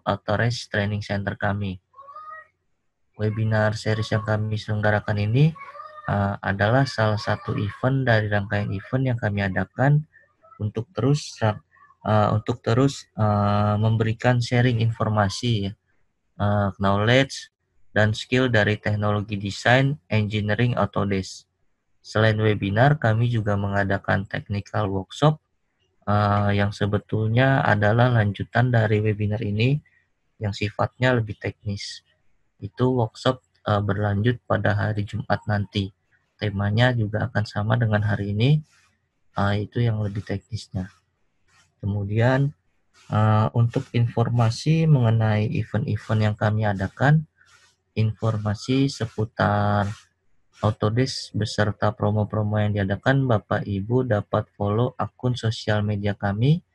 Autodesk Training Center kami. Webinar series yang kami selenggarakan ini adalah salah satu event dari rangkaian event yang kami adakan untuk terus memberikan sharing informasi, knowledge, dan skill dari teknologi desain, engineering, Autodesk. Selain webinar, kami juga mengadakan technical workshop yang sebetulnya adalah lanjutan dari webinar ini yang sifatnya lebih teknis. Itu workshop berlanjut pada hari Jumat nanti. Temanya juga akan sama dengan hari ini, itu yang lebih teknisnya. Kemudian untuk informasi mengenai event-event yang kami adakan, informasi seputar Autodesk beserta promo-promo yang diadakan, Bapak Ibu dapat follow akun sosial media kami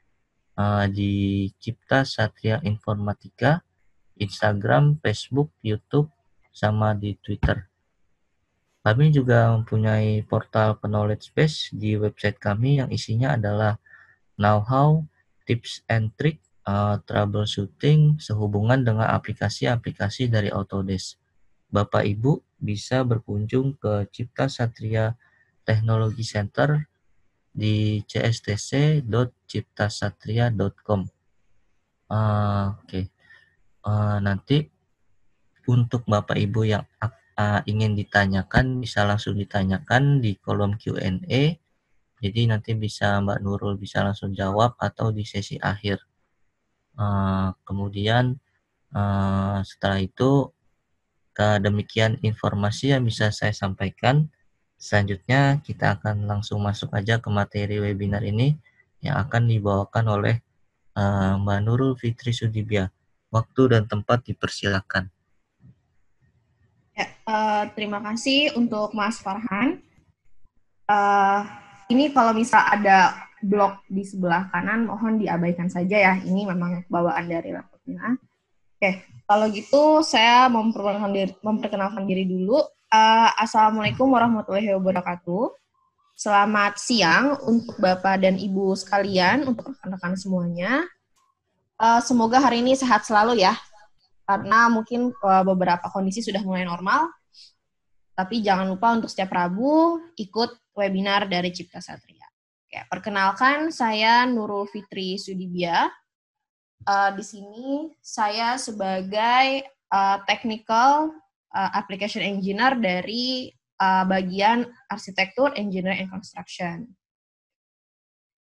di Cipta Satria Informatika, Instagram, Facebook, YouTube, sama di Twitter. Kami juga mempunyai portal knowledge base di website kami yang isinya adalah know-how, tips and trick, troubleshooting sehubungan dengan aplikasi-aplikasi dari Autodesk. Bapak Ibu bisa berkunjung ke Cipta Satria Technology Center di cstc.ciptasatria.com. Oke. Nanti untuk Bapak Ibu yang ingin ditanyakan bisa langsung ditanyakan di kolom Q&A. Jadi nanti bisa Mbak Nurul bisa langsung jawab atau di sesi akhir. Kemudian setelah itu demikian informasi yang bisa saya sampaikan. Selanjutnya kita akan langsung masuk aja ke materi webinar ini yang akan dibawakan oleh Mbak Nurul Fitri Sudibya. Waktu dan tempat dipersilakan. Ya, terima kasih untuk Mas Farhan. Ini kalau misal ada blok di sebelah kanan, mohon diabaikan saja ya. Ini memang bawaan dari laptopnya. Oke, kalau gitu saya memperkenalkan diri dulu. Assalamualaikum warahmatullahi wabarakatuh. Selamat siang untuk Bapak dan Ibu sekalian, untuk rekan-rekan semuanya. Semoga hari ini sehat selalu ya, karena mungkin beberapa kondisi sudah mulai normal. Tapi jangan lupa untuk setiap Rabu ikut webinar dari Cipta Satria. Oke, perkenalkan saya Nurul Fitri Sudibya. Di sini saya sebagai technical application engineer dari bagian arsitektur, engineering, and construction.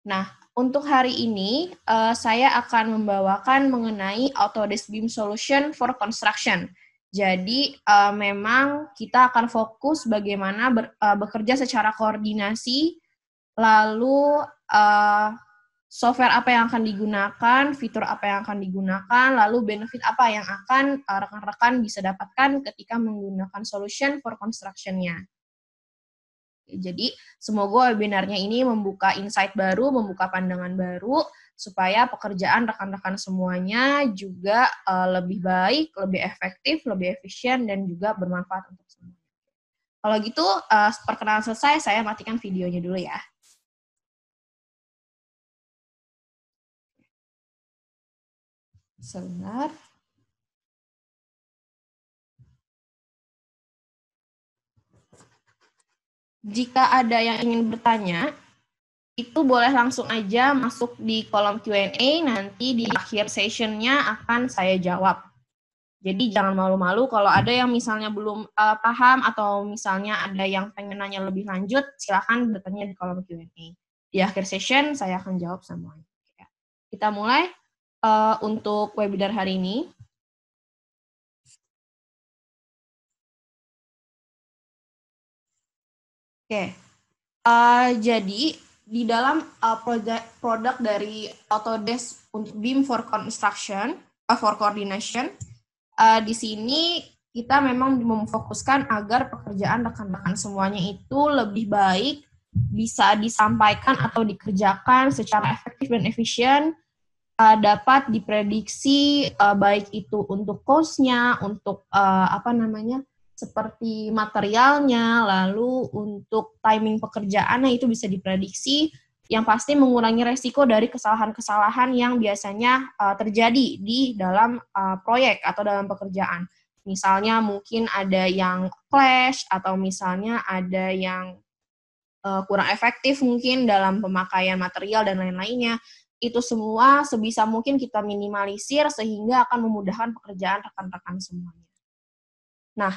Nah, untuk hari ini saya akan membawakan mengenai Autodesk BIM Solution for Construction. Jadi memang kita akan fokus bagaimana bekerja secara koordinasi, lalu software apa yang akan digunakan, fitur apa yang akan digunakan, lalu benefit apa yang akan rekan-rekan bisa dapatkan ketika menggunakan solution for construction-nya. Jadi semoga webinarnya ini membuka insight baru, membuka pandangan baru, supaya pekerjaan rekan-rekan semuanya juga lebih baik, lebih efektif, lebih efisien, dan juga bermanfaat untuk semua. Kalau gitu, perkenalan selesai, saya matikan videonya dulu ya. Sebentar. Jika ada yang ingin bertanya, itu boleh langsung aja masuk di kolom Q&A, nanti di akhir sessionnya akan saya jawab. Jadi jangan malu-malu kalau ada yang misalnya belum paham atau misalnya ada yang pengen nanya lebih lanjut, silakan bertanya di kolom Q&A. Di akhir session saya akan jawab semuanya. Kita mulai untuk webinar hari ini. Oke, jadi di dalam produk dari Autodesk untuk BIM for Construction, for Coordination, di sini kita memang memfokuskan agar pekerjaan rekan-rekan semuanya itu lebih baik, bisa disampaikan atau dikerjakan secara efektif dan efisien, dapat diprediksi baik itu untuk cost-nya, untuk seperti materialnya, lalu untuk timing pekerjaannya itu bisa diprediksi, yang pasti mengurangi resiko dari kesalahan-kesalahan yang biasanya terjadi di dalam proyek atau dalam pekerjaan. Misalnya mungkin ada yang clash, atau misalnya ada yang kurang efektif mungkin dalam pemakaian material dan lain-lainnya. Itu semua sebisa mungkin kita minimalisir sehingga akan memudahkan pekerjaan rekan-rekan semuanya. Nah,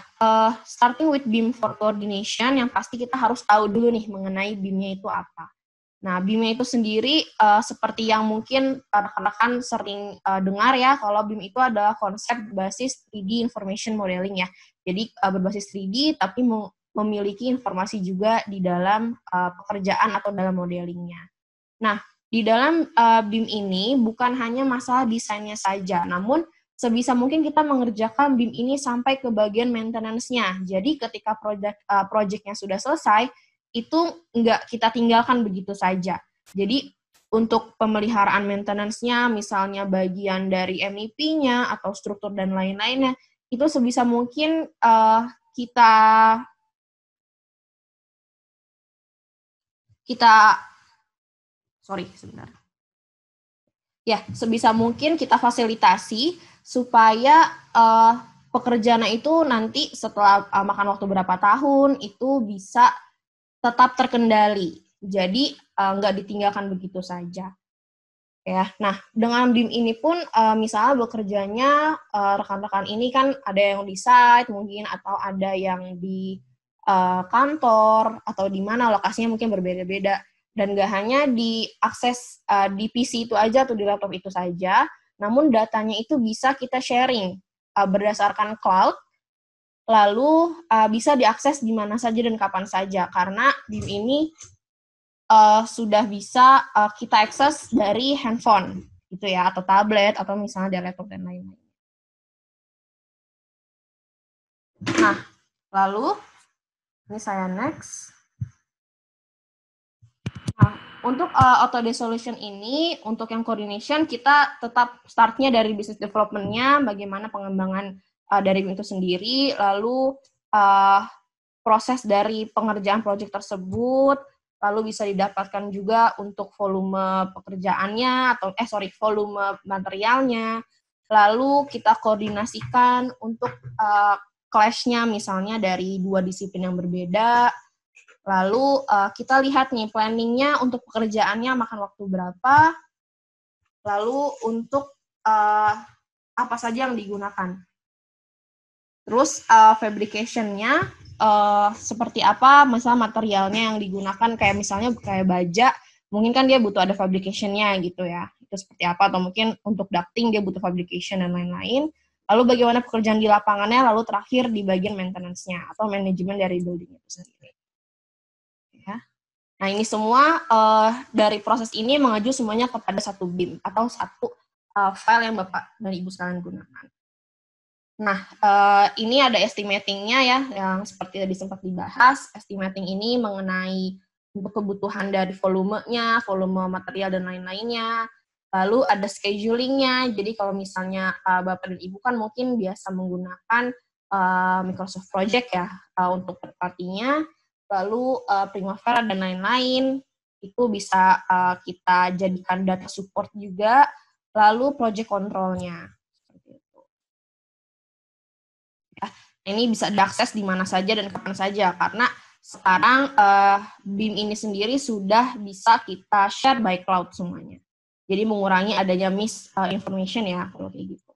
starting with BIM for coordination, yang pasti kita harus tahu dulu nih mengenai BIM-nya itu apa. Nah, BIM itu sendiri seperti yang mungkin rekan-rekan sering dengar ya, kalau BIM itu adalah konsep berbasis 3D information modeling ya. Jadi berbasis 3D tapi memiliki informasi juga di dalam pekerjaan atau dalam modelingnya. Nah, di dalam BIM ini bukan hanya masalah desainnya saja, namun sebisa mungkin kita mengerjakan BIM ini sampai ke bagian maintenance-nya. Jadi ketika project-nya sudah selesai, itu nggak kita tinggalkan begitu saja. Jadi untuk pemeliharaan maintenance-nya, misalnya bagian dari MEP-nya atau struktur dan lain-lainnya, itu sebisa mungkin kita sebisa mungkin kita fasilitasi supaya pekerjaan itu nanti setelah makan waktu berapa tahun itu bisa tetap terkendali. Jadi nggak ditinggalkan begitu saja. Ya, nah dengan BIM ini pun misalnya bekerjanya rekan-rekan ini kan ada yang di site mungkin, atau ada yang di kantor, atau di mana lokasinya mungkin berbeda-beda, dan nggak hanya diakses di PC itu aja atau di laptop itu saja, namun datanya itu bisa kita sharing berdasarkan cloud, lalu bisa diakses di mana saja dan kapan saja, karena BIM ini sudah bisa kita akses dari handphone gitu ya, atau tablet, atau misalnya dari laptop dan lain-lain. Nah, lalu ini saya next. Nah, untuk Autodesk Solution ini, untuk yang coordination, kita tetap startnya dari business development-nya, bagaimana pengembangan dari itu sendiri, lalu proses dari pengerjaan proyek tersebut, lalu bisa didapatkan juga untuk volume pekerjaannya, atau volume materialnya, lalu kita koordinasikan untuk clash-nya misalnya dari dua disiplin yang berbeda, lalu kita lihat nih planning-nya untuk pekerjaannya makan waktu berapa, lalu untuk apa saja yang digunakan. Terus fabrication-nya seperti apa, misalnya materialnya yang digunakan, kayak misalnya kayak baja, mungkin kan dia butuh ada fabrication-nya gitu ya, itu seperti apa, atau mungkin untuk ducting dia butuh fabrication dan lain-lain. Lalu bagaimana pekerjaan di lapangannya, lalu terakhir di bagian maintenance-nya atau manajemen dari building itu sendiri. Ya. Nah ini semua dari proses ini mengacu semuanya kepada satu BIM atau satu file yang Bapak dan Ibu sekalian gunakan. Nah, ini ada estimating-nya ya, yang seperti tadi sempat dibahas. Estimating ini mengenai untuk kebutuhan dari volumenya, volume material dan lain-lainnya. Lalu ada scheduling-nya, jadi kalau misalnya Bapak dan Ibu kan mungkin biasa menggunakan Microsoft Project ya untuk third-party-nya, lalu Primavera dan lain-lain, itu bisa kita jadikan data support juga, lalu project control-nya. Ini bisa diakses di mana saja dan kapan saja, karena sekarang BIM ini sendiri sudah bisa kita share by cloud semuanya. Jadi mengurangi adanya misinformation ya, kalau kayak gitu.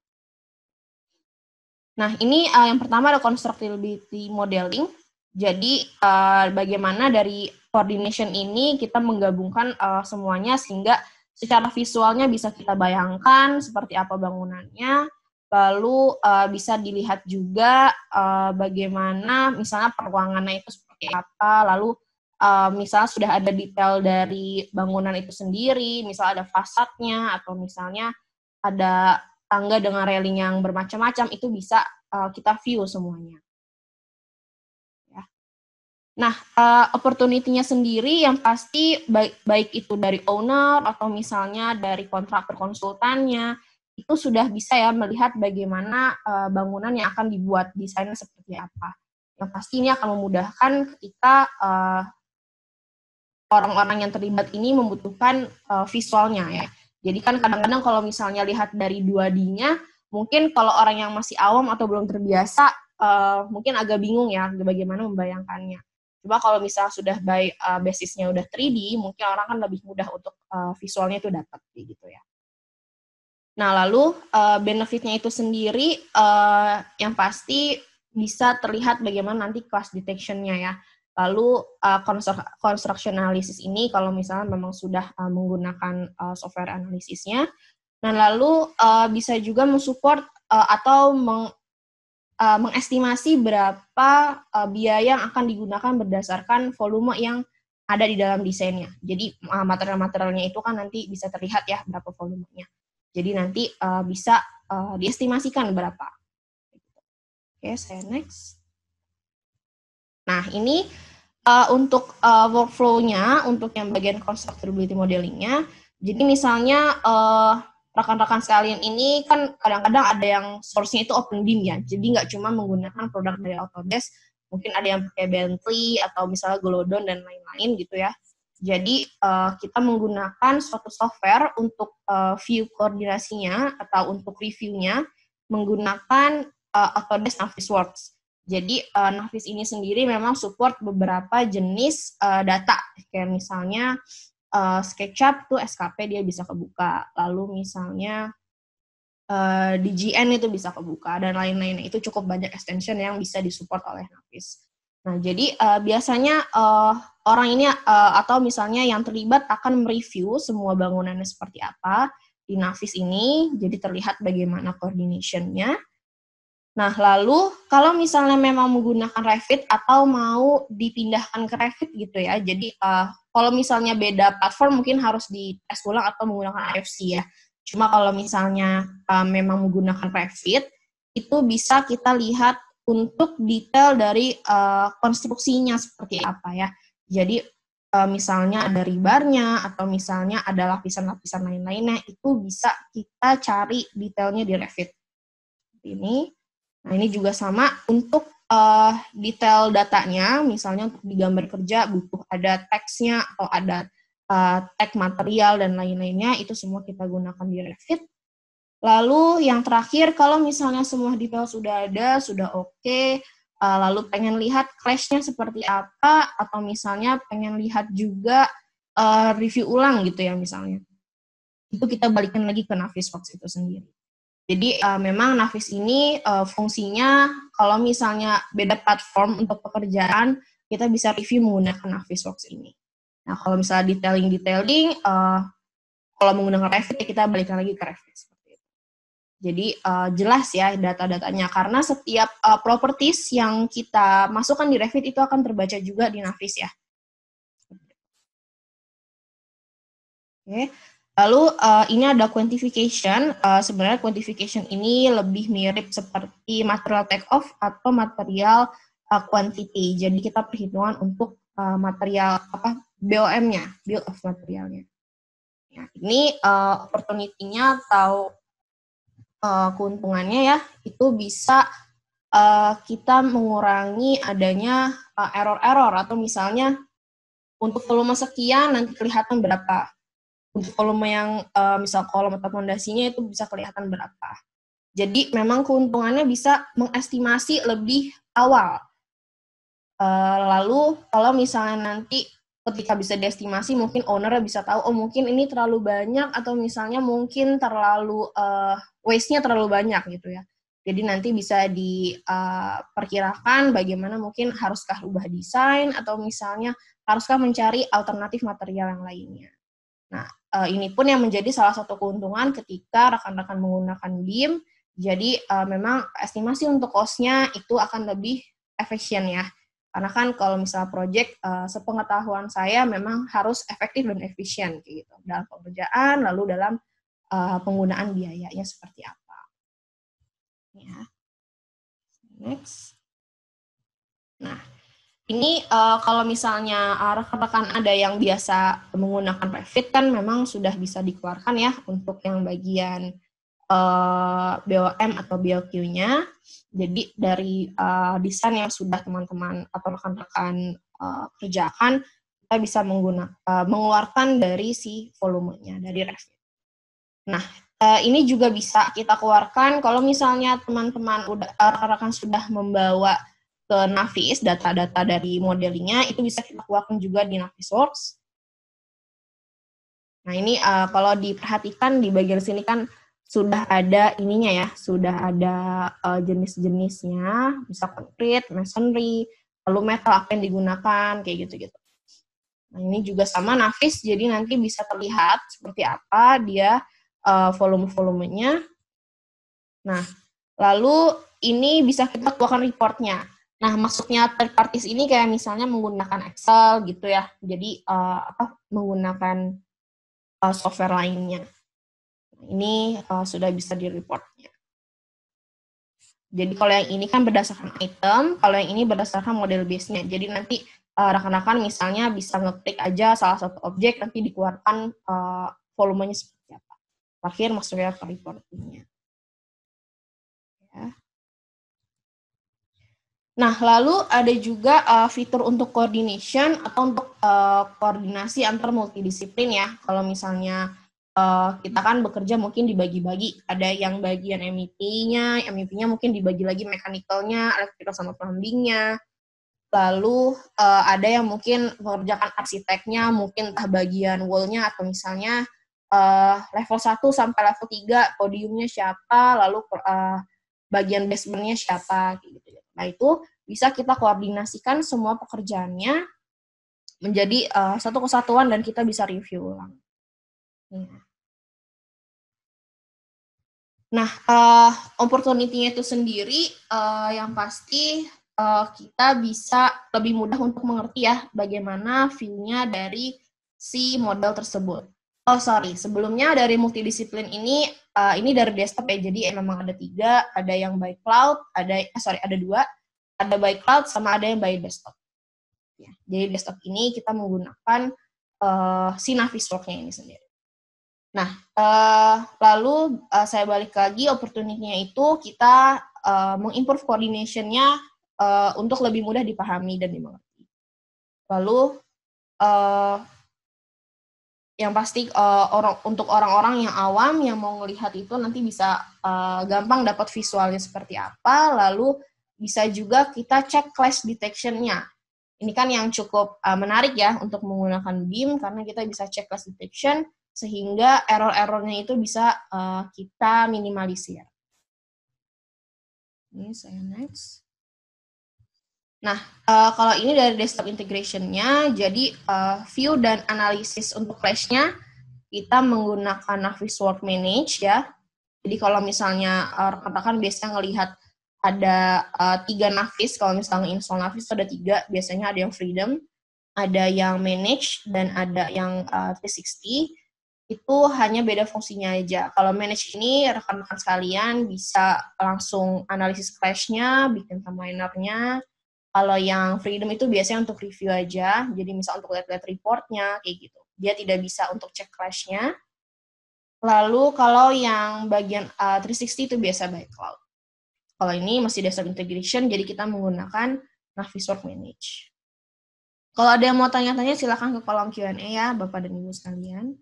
Nah, ini yang pertama ada constructibility modeling. Jadi bagaimana dari coordination ini kita menggabungkan semuanya sehingga secara visualnya bisa kita bayangkan seperti apa bangunannya. Lalu bisa dilihat juga bagaimana misalnya peruangannya itu seperti apa, lalu misalnya sudah ada detail dari bangunan itu sendiri, misalnya ada fasadnya, atau misalnya ada tangga dengan railing yang bermacam-macam, itu bisa kita view semuanya. Ya. Nah, opportunity-nya sendiri yang pasti baik itu dari owner atau misalnya dari kontraktor konsultannya, itu sudah bisa ya melihat bagaimana bangunan yang akan dibuat, desainnya seperti apa. Yang pasti ini akan memudahkan ketika orang-orang yang terlibat ini membutuhkan visualnya ya. Jadi kan kadang-kadang kalau misalnya lihat dari 2D-nya, mungkin kalau orang yang masih awam atau belum terbiasa, mungkin agak bingung ya bagaimana membayangkannya. Coba kalau misalnya sudah basisnya udah 3D, mungkin orang kan lebih mudah untuk visualnya itu dapat gitu ya. Nah, lalu benefitnya itu sendiri yang pasti bisa terlihat bagaimana nanti clash detection-nya ya. Lalu construction analysis ini kalau misalnya memang sudah menggunakan software analisisnya. Nah, lalu bisa juga mensupport atau mengestimasi berapa biaya yang akan digunakan berdasarkan volume yang ada di dalam desainnya. Jadi material-materialnya itu kan nanti bisa terlihat ya berapa volumenya. Jadi nanti bisa diestimasikan berapa. Oke, saya next. Nah, ini untuk workflow-nya, untuk yang bagian constructability modeling-nya, jadi misalnya rekan-rekan sekalian ini kan kadang-kadang ada yang source-nya itu OpenBeam ya, jadi nggak cuma menggunakan produk dari Autodesk, mungkin ada yang pakai Bentley atau misalnya Golodon dan lain-lain gitu ya. Jadi kita menggunakan suatu software untuk view koordinasinya atau untuk reviewnya menggunakan Autodesk Navisworks. Jadi Navis ini sendiri memang support beberapa jenis data, kayak misalnya SketchUp tuh SKP dia bisa kebuka, lalu misalnya DGN itu bisa kebuka, dan lain-lainnya. Itu cukup banyak extension yang bisa disupport oleh Navis. Nah, jadi biasanya orang ini atau misalnya yang terlibat akan mereview semua bangunannya seperti apa di Navis ini, jadi terlihat bagaimana coordination-nya. Nah, lalu kalau misalnya memang menggunakan Revit atau mau dipindahkan ke Revit gitu ya, jadi kalau misalnya beda platform mungkin harus dites ulang atau menggunakan AFC ya. Cuma kalau misalnya memang menggunakan Revit, itu bisa kita lihat untuk detail dari konstruksinya seperti apa ya. Jadi misalnya ada rebarnya atau misalnya ada lapisan-lapisan lain-lainnya, itu bisa kita cari detailnya di Revit. Ini. Nah, ini juga sama untuk detail datanya, misalnya untuk di gambar kerja butuh ada teksnya atau ada tag material dan lain-lainnya, itu semua kita gunakan di Revit. Lalu yang terakhir, kalau misalnya semua detail sudah ada, sudah oke, lalu pengen lihat clash-nya seperti apa, atau misalnya pengen lihat juga review ulang gitu ya misalnya. Itu kita balikin lagi ke Navisworks itu sendiri. Jadi memang Navis ini fungsinya kalau misalnya beda platform untuk pekerjaan, kita bisa review menggunakan Navisworks ini. Nah, kalau misalnya detailing, kalau menggunakan Revit, ya kita balikan lagi ke Revit. Seperti itu. Jadi jelas ya data-datanya, karena setiap properties yang kita masukkan di Revit itu akan terbaca juga di Navis ya. Oke. Lalu ini ada quantification. Sebenarnya quantification ini lebih mirip seperti material take off atau material quantity. Jadi kita perhitungan untuk material BOM-nya, bill of materialnya. Nah, ini opportunity-nya atau keuntungannya ya, itu bisa kita mengurangi adanya error-error atau misalnya untuk volume sekian nanti kelihatan berapa. Untuk volume yang misal kolom atau fondasinya itu bisa kelihatan berapa. Jadi memang keuntungannya bisa mengestimasi lebih awal. Lalu kalau misalnya nanti ketika bisa diestimasi, mungkin owner bisa tahu, oh mungkin ini terlalu banyak atau misalnya mungkin terlalu waste-nya terlalu banyak gitu ya. Jadi nanti bisa diperkirakan bagaimana mungkin haruskah ubah desain atau misalnya haruskah mencari alternatif material yang lainnya. Nah, ini pun yang menjadi salah satu keuntungan ketika rekan-rekan menggunakan BIM. Jadi memang estimasi untuk cost-nya itu akan lebih efisien ya. Karena kan kalau misalnya project, sepengetahuan saya memang harus efektif dan efisien gitu dalam pengerjaan, lalu dalam penggunaan biayanya seperti apa. Ya. Next. Nah, ini kalau misalnya rekan-rekan ada yang biasa menggunakan Revit kan memang sudah bisa dikeluarkan ya untuk yang bagian BOM atau BOQ-nya. Jadi dari desain yang sudah teman-teman atau rekan-rekan kerjakan, kita bisa mengeluarkan dari si volumenya, dari Revit. Nah, ini juga bisa kita keluarkan kalau misalnya teman-teman rekan-rekan sudah membawa ke Navis data-data dari modelingnya, itu bisa kita keluarkan juga di Navisworks. Nah, ini kalau diperhatikan di bagian sini kan sudah ada ininya ya, sudah ada jenis-jenisnya, bisa konkret, masonry, lalu metal apa yang digunakan, kayak gitu-gitu. Nah, ini juga sama Navis, jadi nanti bisa terlihat seperti apa dia volume-volumenya. Nah, lalu ini bisa kita keluarkan reportnya. Nah, maksudnya third parties ini kayak misalnya menggunakan Excel gitu ya, jadi menggunakan software lainnya. Ini sudah bisa di reportnya. Jadi kalau yang ini kan berdasarkan item, kalau yang ini berdasarkan model base-nya. Jadi nanti rekan-rekan misalnya bisa ngeklik aja salah satu objek, nanti dikeluarkan volumenya seperti apa. Terakhir masuknya ke reportingnya. Ya. Nah, lalu ada juga fitur untuk coordination atau untuk koordinasi antar multidisiplin ya. Kalau misalnya kita kan bekerja mungkin dibagi-bagi, ada yang bagian MEP-nya mungkin dibagi lagi mechanical-nya, electrical sama plumbing-nya. Lalu ada yang mungkin mengerjakan arsiteknya, mungkin entah bagian wall-nya atau misalnya level 1 sampai level 3 podiumnya siapa, lalu bagian basement-nya siapa gitu. Nah, itu bisa kita koordinasikan semua pekerjaannya menjadi satu kesatuan dan kita bisa review ulang. Nah, opportunity-nya itu sendiri yang pasti kita bisa lebih mudah untuk mengerti ya bagaimana view-nya dari si model tersebut. Oh, sorry. Sebelumnya dari multidisiplin ini dari desktop ya. Jadi memang ada 3, ada yang by cloud, ada 2, ada by cloud sama ada yang by desktop. Ya, jadi desktop ini kita menggunakan si Navisworks-nya ini sendiri. Nah, lalu saya balik lagi, opportunity-nya itu kita mengimprove coordination-nya untuk lebih mudah dipahami dan dimengerti. Lalu, yang pasti untuk orang-orang yang awam yang mau melihat itu nanti bisa gampang dapat visualnya seperti apa, lalu bisa juga kita cek clash detection-nya. Ini kan yang cukup menarik ya untuk menggunakan BIM, karena kita bisa cek clash detection, sehingga error-errornya itu bisa kita minimalisir. Ini saya next. Nah, kalau ini dari desktop integration-nya, jadi view dan analisis untuk clash-nya, kita menggunakan Navisworks Manage ya. Jadi kalau misalnya rekan-rekan biasanya ngelihat ada 3 Navis, kalau misalnya install Navis ada 3, biasanya ada yang Freedom, ada yang Manage, dan ada yang 360. Itu hanya beda fungsinya aja. Kalau Manage ini, rekan-rekan sekalian bisa langsung analisis clash-nya, bikin timeline-nya. Kalau yang Freedom itu biasanya untuk review aja, jadi misal untuk lihat-lihat report-nya, kayak gitu. Dia tidak bisa untuk cek clash-nya. Lalu kalau yang bagian 360 itu biasa by cloud. Kalau ini masih desktop integration, jadi kita menggunakan Navisworks Manage. Kalau ada yang mau tanya-tanya, silakan ke kolom Q&A ya, Bapak dan Ibu sekalian.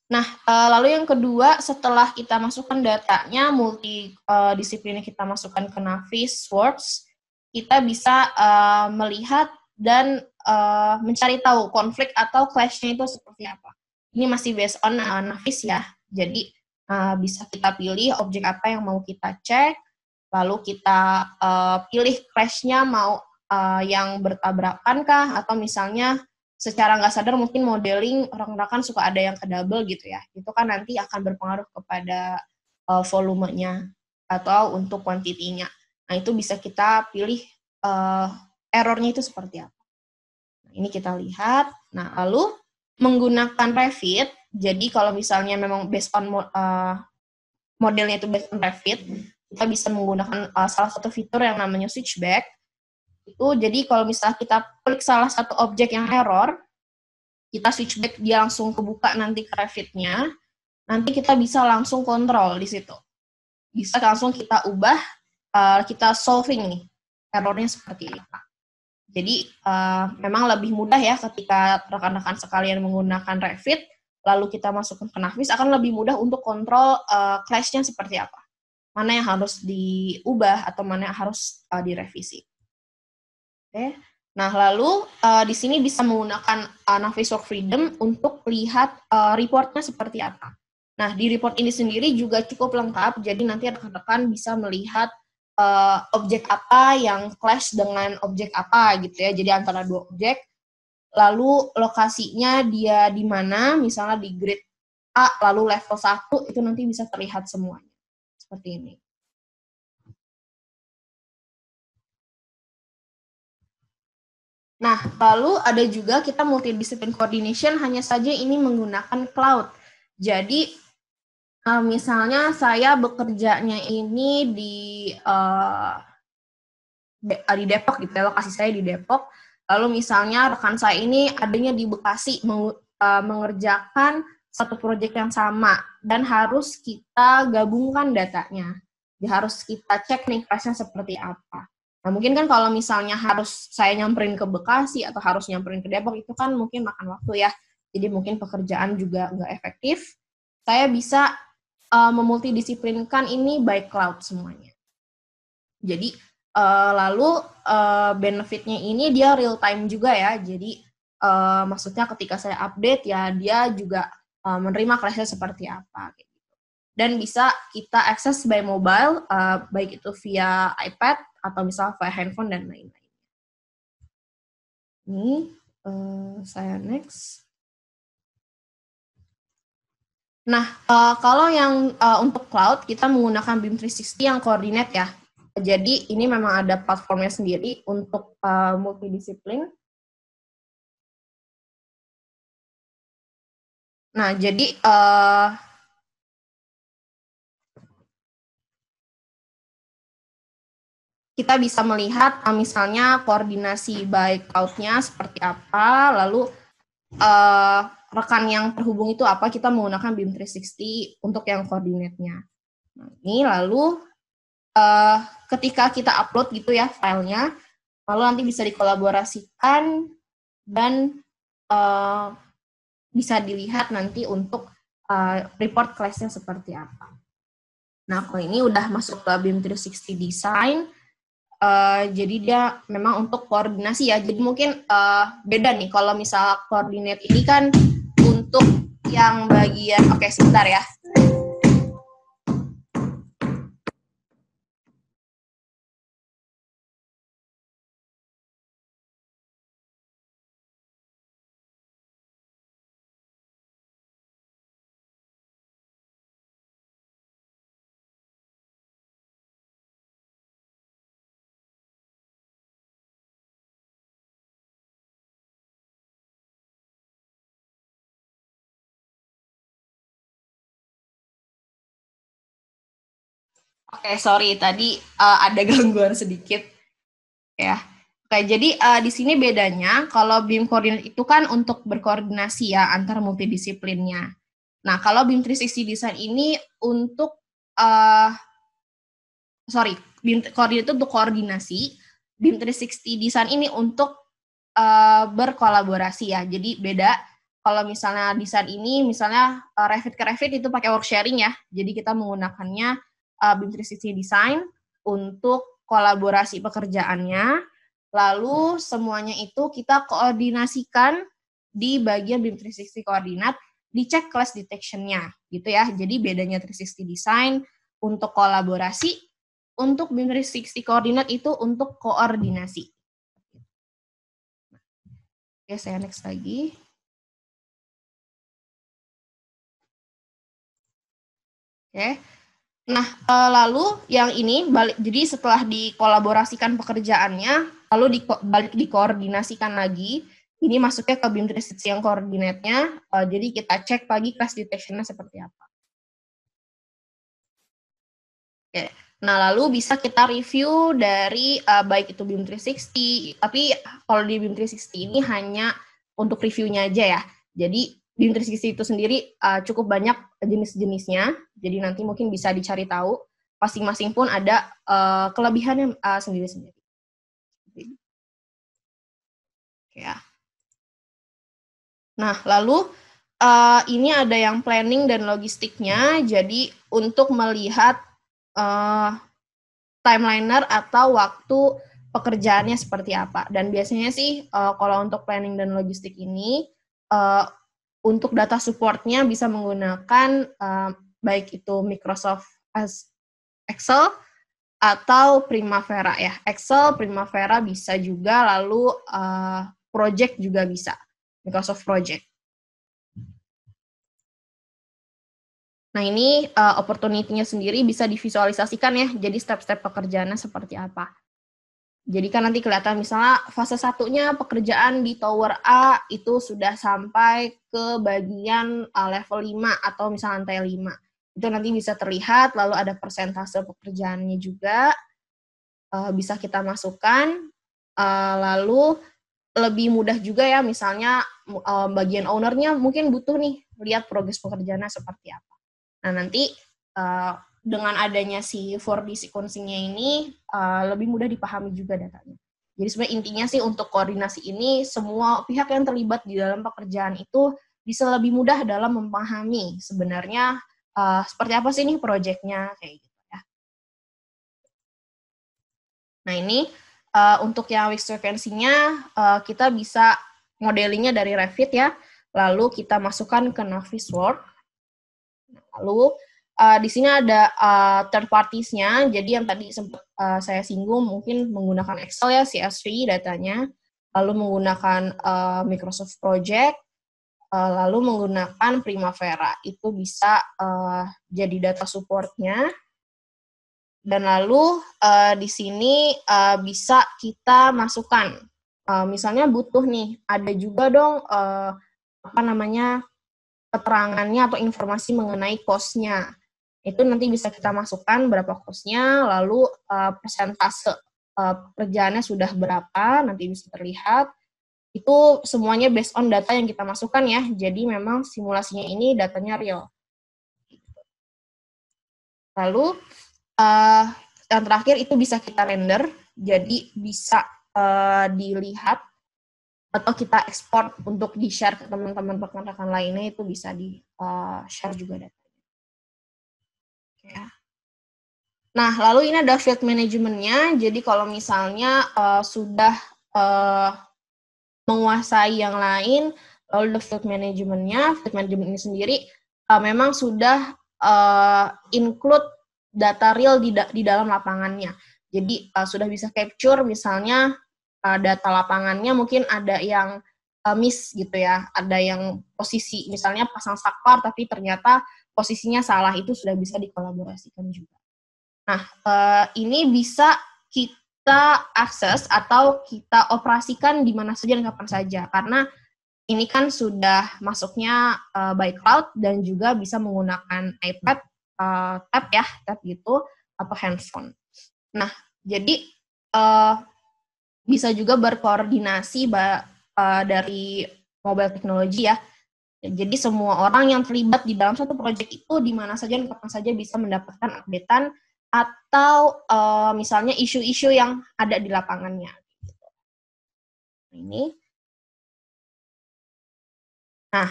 Nah, lalu yang kedua, setelah kita masukkan datanya, multidisiplinnya kita masukkan ke Navisworks, kita bisa melihat dan mencari tahu konflik atau clash-nya itu seperti apa. Ini masih based on Navis ya, jadi bisa kita pilih objek apa yang mau kita cek, lalu kita pilih clash-nya mau yang bertabrakan kah, atau misalnya secara nggak sadar mungkin modeling rekan-rekan suka ada yang ke double gitu ya. Itu kan nanti akan berpengaruh kepada volumenya atau untuk kuantitinya. Nah, itu bisa kita pilih errornya itu seperti apa. Nah, ini kita lihat. Nah, lalu menggunakan Revit, jadi kalau misalnya memang based on modelnya itu based on Revit, kita bisa menggunakan salah satu fitur yang namanya switchback. Itu jadi kalau misalnya kita klik salah satu objek yang error, kita switchback dia langsung kebuka nanti ke Revit-nya, nanti kita bisa langsung kontrol di situ. Bisa langsung kita ubah, kita solving nih, errornya seperti apa. Jadi memang lebih mudah ya ketika rekan-rekan sekalian menggunakan Revit, lalu kita masukkan ke Navis, akan lebih mudah untuk kontrol clash-nya seperti apa. Mana yang harus diubah atau mana yang harus direvisi. Oke. Nah, lalu di sini bisa menggunakan Navis Work Freedom untuk lihat reportnya seperti apa. Nah, di report ini sendiri juga cukup lengkap, jadi nanti rekan-rekan bisa melihat objek apa yang clash dengan objek apa gitu ya. Jadi antara dua objek, lalu lokasinya dia di mana, misalnya di grid A, lalu level 1, itu nanti bisa terlihat semuanya. Seperti ini. Nah, lalu ada juga kita multidisiplin coordination, hanya saja ini menggunakan cloud. Jadi, misalnya saya bekerjanya ini di Depok gitu ya, lokasi saya di Depok, lalu misalnya rekan saya ini adanya di Bekasi, mengerjakan satu proyek yang sama, dan harus kita gabungkan datanya. Jadi harus kita cek nih class-nya seperti apa. Nah, mungkin kan kalau misalnya harus saya nyamperin ke Bekasi atau harus nyamperin ke Depok, itu kan mungkin makan waktu ya. Jadi mungkin pekerjaan juga nggak efektif. Saya bisa memultidisiplinkan ini by cloud semuanya. Jadi lalu benefitnya ini dia real time juga ya. Jadi maksudnya ketika saya update ya dia juga menerima kelasnya seperti apa. Dan bisa kita akses by mobile, baik itu via iPad atau misalnya via handphone dan lain-lain. Ini saya next. Nah, kalau yang untuk cloud, kita menggunakan BIM 360 yang koordinat ya. Jadi ini memang ada platformnya sendiri untuk multidisiplin. Nah, jadi kita bisa melihat misalnya koordinasi baik cloud-nya seperti apa, lalu rekan yang terhubung itu apa, kita menggunakan BIM 360 untuk yang koordinatnya. Nah, ini lalu ketika kita upload gitu ya filenya, lalu nanti bisa dikolaborasikan dan bisa dilihat nanti untuk report class-nya seperti apa. Nah, kalau ini udah masuk ke BIM 360 Design, jadi dia memang untuk koordinasi ya. Jadi mungkin beda nih kalau misal koordinat ini kan untuk yang bagian, oke sebentar ya. Oke, sorry tadi ada gangguan sedikit ya. Oke, jadi di sini bedanya kalau BIM koordinat itu kan untuk berkoordinasi ya antar multidisiplinnya. Nah, kalau BIM 360 Design ini untuk BIM koordinat itu untuk koordinasi, BIM 360 Design ini untuk berkolaborasi ya. Jadi beda kalau misalnya desain ini, misalnya Revit ke Revit itu pakai work sharing ya. Jadi kita menggunakannya BIM 360 Design untuk kolaborasi pekerjaannya. Lalu semuanya itu kita koordinasikan di bagian BIM 360 koordinat, dicek class detection-nya gitu ya. Jadi bedanya 360 Design untuk kolaborasi, untuk BIM 360 koordinat itu untuk koordinasi. Oke, saya next lagi. Oke. Nah, lalu yang ini jadi setelah dikolaborasikan pekerjaannya, lalu balik dikoordinasikan lagi, ini masuknya ke BIM 360 yang koordinatnya, jadi kita cek lagi class detection-nya seperti apa. Oke. Nah, lalu bisa kita review dari baik itu BIM 360, tapi kalau di BIM 360 ini hanya untuk reviewnya aja ya. Jadi BIM 360 itu sendiri cukup banyak jenis-jenisnya, jadi nanti mungkin bisa dicari tahu, masing-masing pun ada kelebihannya sendiri-sendiri. Ya. Nah, lalu ini ada yang planning dan logistiknya. Jadi untuk melihat timeliner atau waktu pekerjaannya seperti apa. Dan biasanya sih kalau untuk planning dan logistik ini untuk data supportnya bisa menggunakan baik itu Microsoft Excel atau Primavera ya. Excel, Primavera bisa juga, lalu Project juga bisa. Microsoft Project. Nah, ini opportunity-nya sendiri bisa divisualisasikan ya, jadi step-step pekerjaannya seperti apa. Jadi kan nanti kelihatan misalnya fase satunya pekerjaan di tower A itu sudah sampai ke bagian level 5 atau misalnya lantai 5. Itu nanti bisa terlihat, lalu ada persentase pekerjaannya juga, bisa kita masukkan, lalu lebih mudah juga ya, misalnya bagian owner-nya mungkin butuh nih, lihat progres pekerjaannya seperti apa. Nah, nanti dengan adanya si 4D sequencing-nya ini lebih mudah dipahami juga datanya. Jadi sebenarnya intinya sih untuk koordinasi ini, semua pihak yang terlibat di dalam pekerjaan itu bisa lebih mudah dalam memahami sebenarnya seperti apa sih nih proyeknya, kayak gitu ya. Nah, ini untuk yang week sequencing-nya, kita bisa modelingnya dari Revit ya, lalu kita masukkan ke Navisworks. Lalu di sini ada third parties-nya, jadi yang tadi sempat saya singgung mungkin menggunakan Excel ya, CSV datanya, lalu menggunakan Microsoft Project, lalu menggunakan Primavera, itu bisa jadi data support-nya. Dan lalu di sini bisa kita masukkan, misalnya butuh nih, ada juga dong keterangannya atau informasi mengenai cost-nya. Itu nanti bisa kita masukkan berapa cost-nya, lalu persentase pekerjaannya sudah berapa, nanti bisa terlihat. Itu semuanya based on data yang kita masukkan ya, jadi memang simulasinya ini datanya real. Lalu yang terakhir itu bisa kita render, jadi bisa dilihat atau kita ekspor untuk di-share ke teman-teman rekan-rekan lainnya, itu bisa di-share juga datanya. Ya. Nah, lalu ini ada field management-nya, jadi kalau misalnya sudah menguasai yang lain, lalu the field management-nya, field management ini sendiri memang sudah include data real di dalam lapangannya. Jadi sudah bisa capture misalnya data lapangannya mungkin ada yang miss gitu ya, ada yang posisi misalnya pasang sakpar tapi ternyata posisinya salah, itu sudah bisa dikolaborasikan juga. Nah, ini bisa kita akses atau kita operasikan di mana saja dan kapan saja, karena ini kan sudah masuknya by cloud dan juga bisa menggunakan iPad, tab gitu, atau handphone. Nah, jadi bisa juga berkoordinasi dari mobile teknologi ya. Jadi semua orang yang terlibat di dalam satu proyek itu di mana saja dan kapan saja bisa mendapatkan updatean atau misalnya isu-isu yang ada di lapangannya. Ini. Nah,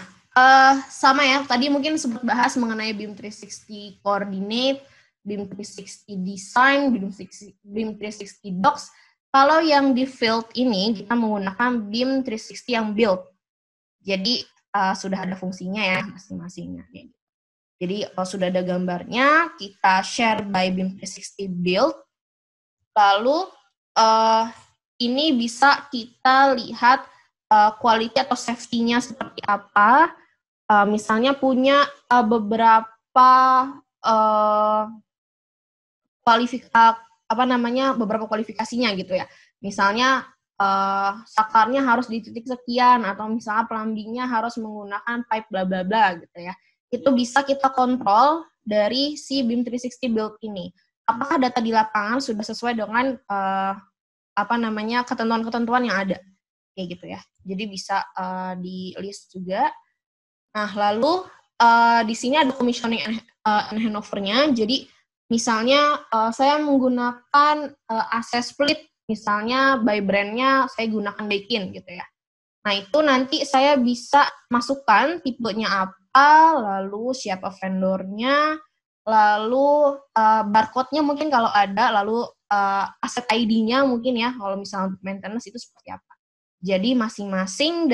sama ya, tadi mungkin sempat bahas mengenai BIM 360 Coordinate, BIM 360 Design, BIM 360 Docs. Kalau yang di field ini, kita menggunakan BIM 360 yang build. Jadi, sudah ada fungsinya ya, masing-masingnya. Jadi, kalau sudah ada gambarnya, kita share by BIM 360 build. Lalu, ini bisa kita lihat quality atau safety-nya seperti apa. Misalnya punya beberapa beberapa kualifikasinya gitu ya. Misalnya sakarnya harus di titik sekian, atau misalnya plumbingnya harus menggunakan pipe bla bla bla gitu ya. Itu bisa kita kontrol dari si BIM 360 build ini. Apakah data di lapangan sudah sesuai dengan ketentuan-ketentuan yang ada, kayak gitu ya. Jadi bisa di list juga. Nah, lalu di sini ada commissioning and handover-nya. Jadi misalnya saya menggunakan AC split, misalnya by brand-nya saya gunakan Daikin gitu ya. Nah, itu nanti saya bisa masukkan tipenya apa, lalu siapa vendornya, lalu barcode-nya mungkin kalau ada, lalu aset ID-nya mungkin ya, kalau misalnya maintenance itu seperti apa. Jadi masing-masing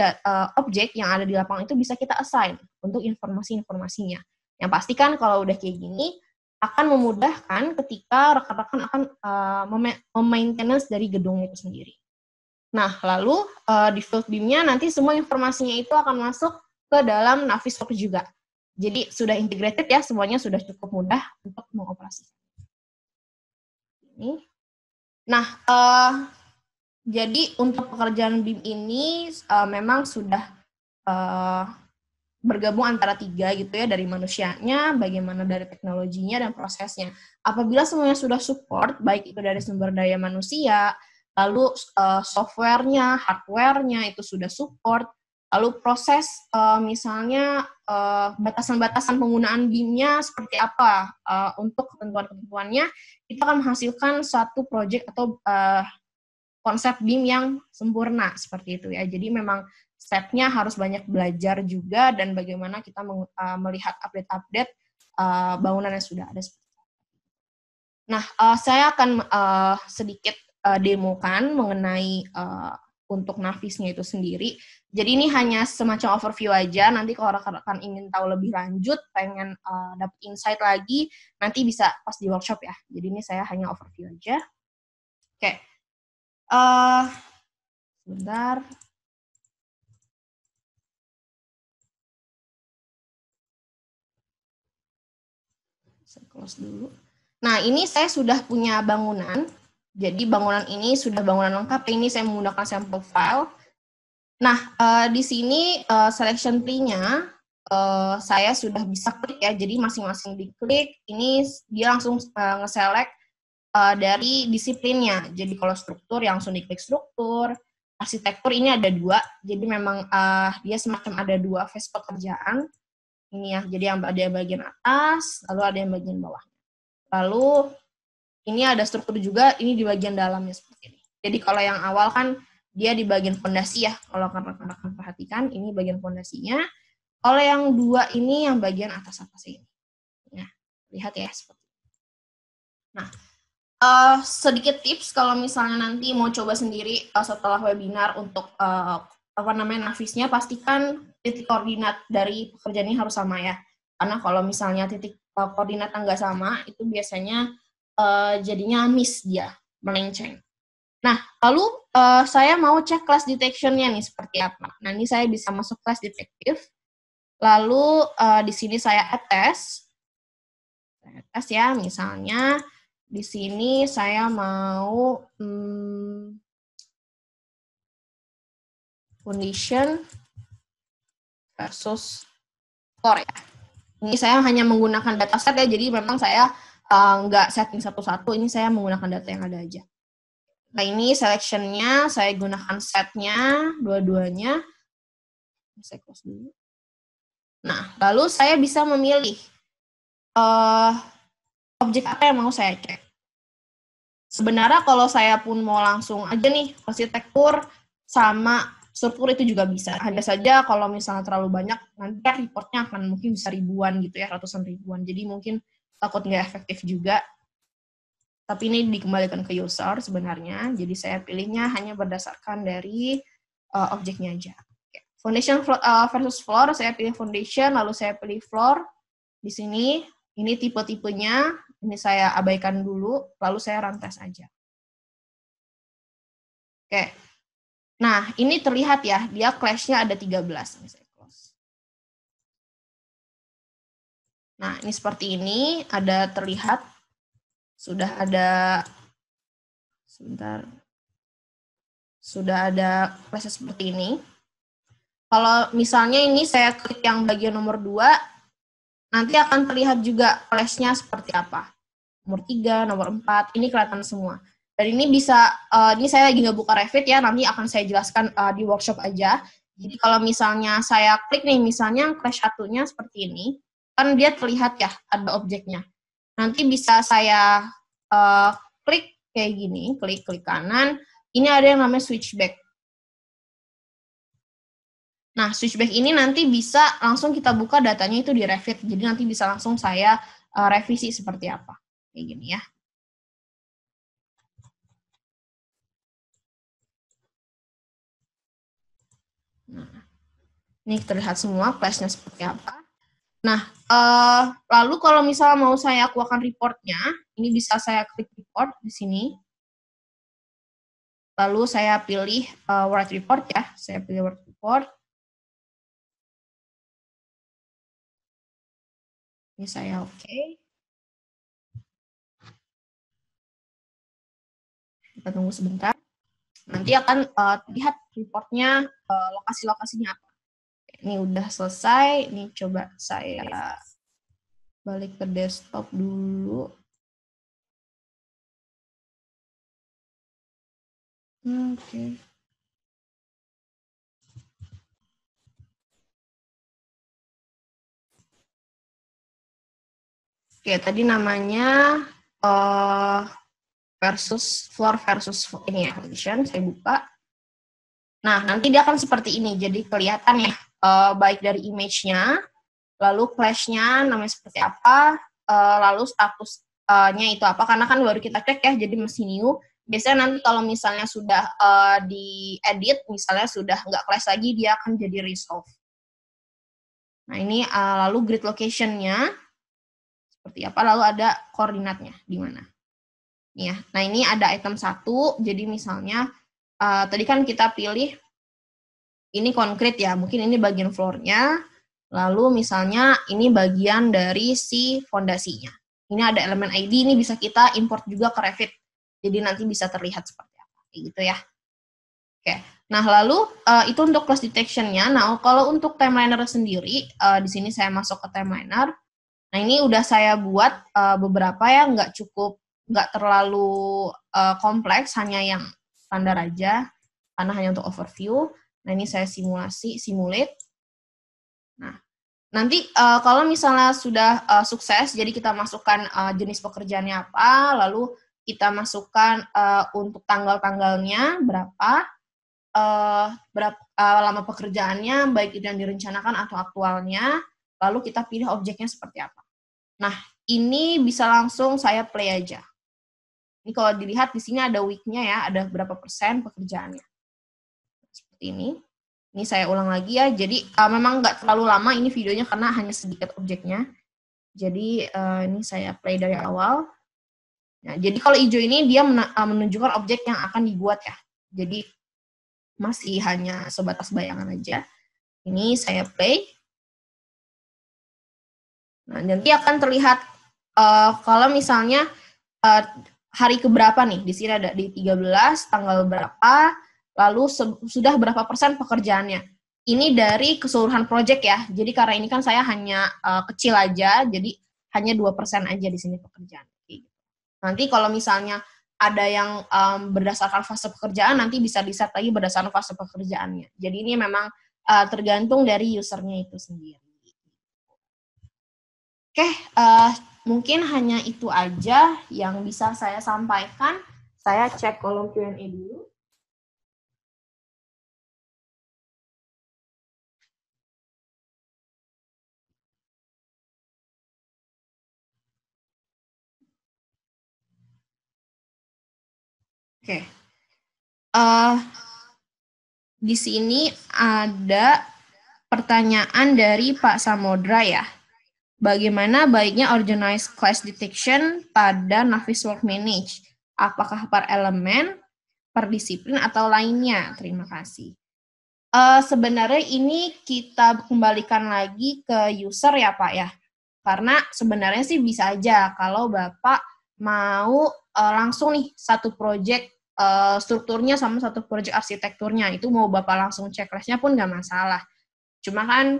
objek yang ada di lapangan itu bisa kita assign untuk informasi-informasinya. Yang pasti kan kalau udah kayak gini, akan memudahkan ketika rekan-rekan akan memaintenance dari gedung itu sendiri. Nah, lalu di field BIM-nya nanti semua informasinya itu akan masuk ke dalam Navisworks juga. Jadi sudah integrated ya, semuanya sudah cukup mudah untuk mengoperasikan. Ini. Nah, jadi untuk pekerjaan BIM ini memang sudah bergabung antara tiga gitu ya, dari manusianya, bagaimana dari teknologinya, dan prosesnya. Apabila semuanya sudah support, baik itu dari sumber daya manusia, lalu software-nya, hardware-nya itu sudah support, lalu proses misalnya batasan-batasan penggunaan BIM-nya seperti apa untuk ketentuan-ketentuannya, itu akan menghasilkan suatu project atau konsep BIM yang sempurna seperti itu ya. Jadi memang step-nya harus banyak belajar juga, dan bagaimana kita melihat update-update bangunan yang sudah ada. Nah, saya akan sedikit demokan mengenai untuk Navisnya itu sendiri. Jadi ini hanya semacam overview aja. Nanti kalau rekan-rekan ingin tahu lebih lanjut, pengen dapat insight lagi, nanti bisa pas di workshop ya. Jadi ini saya hanya overview aja. Oke. Sebentar. Saya close dulu. Nah, ini saya sudah punya bangunan. Jadi bangunan ini sudah bangunan lengkap. Ini saya menggunakan sampel file. Nah, di sini selection tree-nya saya sudah bisa klik ya. Jadi masing-masing diklik, ini dia langsung nge-select dari disiplinnya. Jadi kalau struktur, yang langsung diklik struktur. Arsitektur ini ada 2. Jadi memang dia semacam ada 2 phase pekerjaan. Ini ya, jadi yang ada bagian atas, lalu ada yang bagian bawah. Lalu ini ada struktur juga, ini di bagian dalamnya seperti ini. Jadi kalau yang awal kan dia di bagian fondasi ya, kalau rekan-rekan perhatikan, ini bagian fondasinya. Kalau yang 2 ini yang bagian atas-atas ini. Ya, lihat ya seperti ini. Nah, sedikit tips kalau misalnya nanti mau coba sendiri setelah webinar untuk Navisnya, pastikan titik koordinat dari pekerjaan ini harus sama ya. Karena kalau misalnya titik koordinat nggak sama, itu biasanya jadinya miss dia, melenceng. Nah, lalu saya mau cek class detection-nya nih seperti apa. Nah, ini saya bisa masuk class detective. Lalu di sini saya attach ya, misalnya di sini saya mau foundation versus floor ya. Ini saya hanya menggunakan dataset ya, jadi memang saya nggak setting satu-satu, ini saya menggunakan data yang ada aja. Nah, ini selection-nya, saya gunakan set-nya, dua-duanya. Saya close dulu. Nah, lalu saya bisa memilih objek apa yang mau saya cek. Sebenarnya kalau saya pun mau langsung aja nih, arsitektur sama struktur itu juga bisa. Hanya saja kalau misalnya terlalu banyak, nanti reportnya akan mungkin bisa ribuan gitu ya, ratusan ribuan. Jadi mungkin takut nggak efektif juga. Tapi ini dikembalikan ke user sebenarnya. Jadi saya pilihnya hanya berdasarkan dari objeknya aja. Foundation versus floor, saya pilih foundation, lalu saya pilih floor. Di sini, ini tipe-tipenya. Ini saya abaikan dulu, lalu saya run test aja. Oke. Nah, ini terlihat ya, dia clash-nya ada 13. Ini saya close. Nah, ini seperti ini, ada terlihat, sudah ada, sebentar, sudah ada clash seperti ini. Kalau misalnya ini saya klik yang bagian nomor 2, nanti akan terlihat juga clash-nya seperti apa. Nomor 3, nomor 4, ini kelihatan semua. Dan ini bisa, ini saya lagi nggak buka Revit ya, nanti akan saya jelaskan di workshop aja. Jadi kalau misalnya saya klik nih, misalnya clash satunya seperti ini, kan dia terlihat ya, ada objeknya. Nanti bisa saya klik kayak gini, klik kanan, ini ada yang namanya switchback. Nah, switchback ini nanti bisa langsung kita buka datanya itu di Revit. Jadi nanti bisa langsung saya revisi seperti apa. Kayak gini ya. Nah, ini terlihat semua class-nya seperti apa. Nah, lalu kalau misalnya mau saya keluarkan reportnya, ini bisa saya klik report di sini. Lalu saya pilih Word Report ya. Saya pilih Word Report. Ini saya oke. Kita tunggu sebentar. Nanti akan lihat reportnya lokasi-lokasinya apa. Ini udah selesai. Ini coba saya balik ke desktop dulu. Oke. Oke, tadi namanya floor versus ini ya, condition. Saya buka. Nah, nanti dia akan seperti ini. Jadi kelihatan ya, baik dari image-nya, lalu clash-nya namanya seperti apa, lalu statusnya itu apa. Karena kan baru kita cek ya, jadi masih new. Biasanya nanti kalau misalnya sudah diedit, misalnya sudah nggak clash lagi, dia akan jadi resolve. Nah, ini lalu grid location-nya seperti apa, lalu ada koordinatnya di mana. Ya. Nah, ini ada item 1, jadi misalnya tadi kan kita pilih ini konkret ya, mungkin ini bagian floor-nya, lalu misalnya ini bagian dari si fondasinya. Ini ada elemen ID, ini bisa kita import juga ke Revit, jadi nanti bisa terlihat seperti apa, kayak gitu ya. Oke, nah lalu itu untuk class detection-nya. Nah, kalau untuk timeliner sendiri, di sini saya masuk ke timeliner. Nah, ini udah saya buat beberapa ya, nggak terlalu kompleks, hanya yang standar aja, karena hanya untuk overview. Nah, ini saya simulate. Nah, nanti kalau misalnya sudah sukses, jadi kita masukkan jenis pekerjaannya apa, lalu kita masukkan untuk tanggal-tanggalnya berapa lama pekerjaannya, baik itu yang direncanakan atau aktualnya, lalu kita pilih objeknya seperti apa. Nah, ini bisa langsung saya play aja. Ini kalau dilihat di sini ada week-nya ya, ada berapa persen pekerjaannya. Seperti ini. Ini saya ulang lagi ya. Jadi memang nggak terlalu lama ini videonya karena hanya sedikit objeknya. Jadi ini saya play dari awal. Nah, jadi kalau hijau ini dia menunjukkan objek yang akan dibuat ya. Jadi masih hanya sebatas bayangan aja. Ini saya play. Nah, nanti akan terlihat kalau misalnya hari keberapa nih. Di sini ada di 13, tanggal berapa, lalu sudah berapa persen pekerjaannya. Ini dari keseluruhan project ya. Jadi karena ini kan saya hanya kecil aja, jadi hanya 2% aja di sini pekerjaan. Nanti kalau misalnya ada yang berdasarkan fase pekerjaan, nanti bisa di-set lagi berdasarkan fase pekerjaannya. Jadi ini memang tergantung dari usernya itu sendiri. Oke, mungkin hanya itu aja yang bisa saya sampaikan. Saya cek kolom Q&A dulu. Oke. Di sini ada pertanyaan dari Pak Samodra ya. Bagaimana baiknya organize class detection pada Navisworks Manage? Apakah per elemen, per disiplin, atau lainnya? Terima kasih. Sebenarnya ini kita kembalikan lagi ke user ya Pak ya. Karena sebenarnya sih bisa aja kalau Bapak mau langsung nih satu project strukturnya sama satu project arsitekturnya, itu mau Bapak langsung checklistnya pun nggak masalah. Cuma kan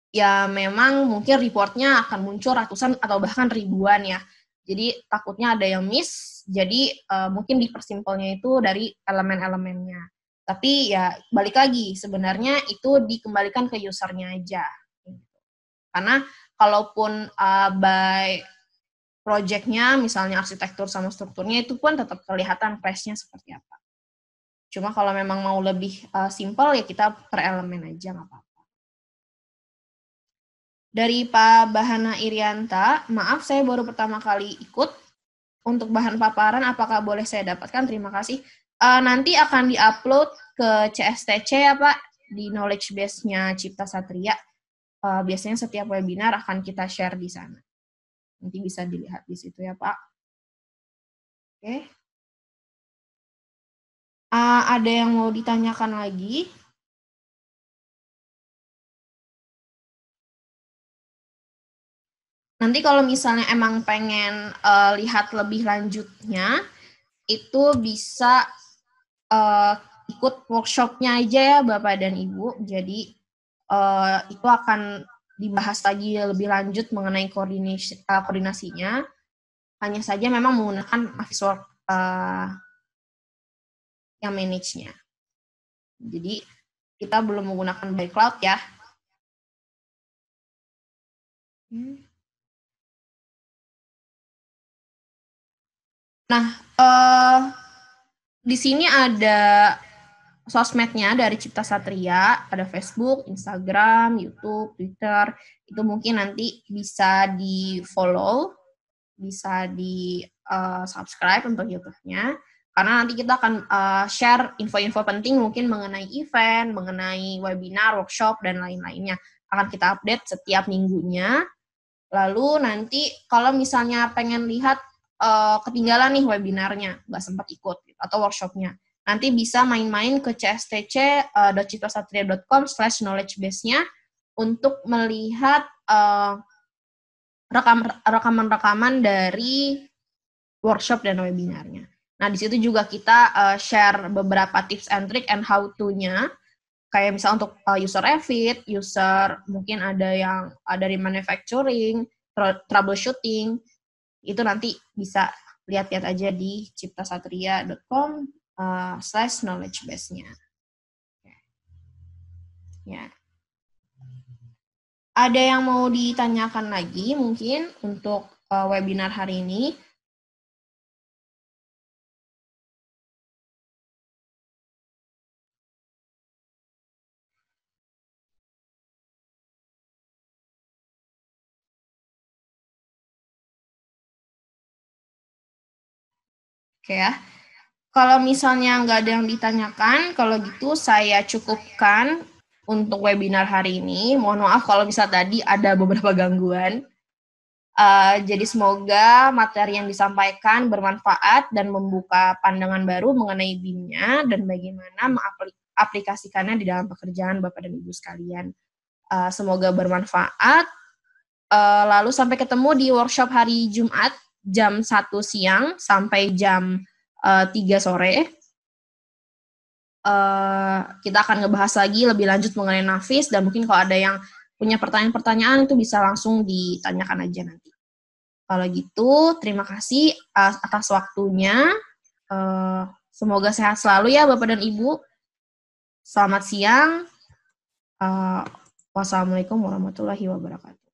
ya memang mungkin reportnya akan muncul ratusan atau bahkan ribuan ya. Jadi takutnya ada yang miss, jadi mungkin dipersimpelnya itu dari elemen-elemennya. Tapi ya balik lagi, sebenarnya itu dikembalikan ke usernya aja. Karena kalaupun by project-nya, misalnya arsitektur sama strukturnya, itu pun tetap kelihatan clash-nya seperti apa. Cuma kalau memang mau lebih simple ya kita per elemen aja, nggak apa-apa. Dari Pak Bahana Irianta, maaf saya baru pertama kali ikut. Untuk bahan paparan, apakah boleh saya dapatkan? Terima kasih. Nanti akan di-upload ke CSTC ya Pak, di knowledge base-nya Cipta Satria. Biasanya setiap webinar akan kita share di sana. Nanti bisa dilihat di situ ya Pak. Oke. Ada yang mau ditanyakan lagi? Nanti kalau misalnya emang pengen lihat lebih lanjutnya, itu bisa ikut workshop-nya aja ya Bapak dan Ibu. Jadi itu akan dibahas lagi lebih lanjut mengenai koordinasinya. Hanya saja memang menggunakan Officeworks yang manage-nya. Jadi kita belum menggunakan by cloud ya. Nah, di sini ada sosmednya dari Cipta Satria, ada Facebook, Instagram, YouTube, Twitter. Itu mungkin nanti bisa di-follow, bisa di-subscribe untuk YouTube-nya. Karena nanti kita akan share info-info penting mungkin mengenai event, mengenai webinar, workshop, dan lain-lainnya. Akan kita update setiap minggunya. Lalu nanti kalau misalnya pengen lihat ketinggalan nih webinarnya, nggak sempat ikut atau workshopnya, nanti bisa main-main ke cstc.ciptasatria.com/knowledge-base-nya untuk melihat rekaman-rekaman dari workshop dan webinarnya. Nah, di situ juga kita share beberapa tips and trick and how-to-nya, kayak misal untuk user revit, user mungkin ada yang dari manufacturing, troubleshooting, itu nanti bisa lihat-lihat aja di ciptasatria.com/knowledge base-nya. Ya. Ada yang mau ditanyakan lagi mungkin untuk webinar hari ini? Oke ya. Kalau misalnya nggak ada yang ditanyakan, kalau gitu saya cukupkan untuk webinar hari ini. Mohon maaf kalau bisa tadi ada beberapa gangguan. Jadi semoga materi yang disampaikan bermanfaat dan membuka pandangan baru mengenai BIM-nya dan bagaimana mengaplikasikannya di dalam pekerjaan Bapak dan Ibu sekalian. Semoga bermanfaat. Lalu sampai ketemu di workshop hari Jumat jam 1 siang sampai jam 3 sore. Kita akan ngebahas lagi lebih lanjut mengenai Nafis, dan mungkin kalau ada yang punya pertanyaan-pertanyaan itu bisa langsung ditanyakan aja nanti. Kalau gitu, terima kasih atas waktunya. Semoga sehat selalu ya Bapak dan Ibu. Selamat siang. Wassalamualaikum warahmatullahi wabarakatuh.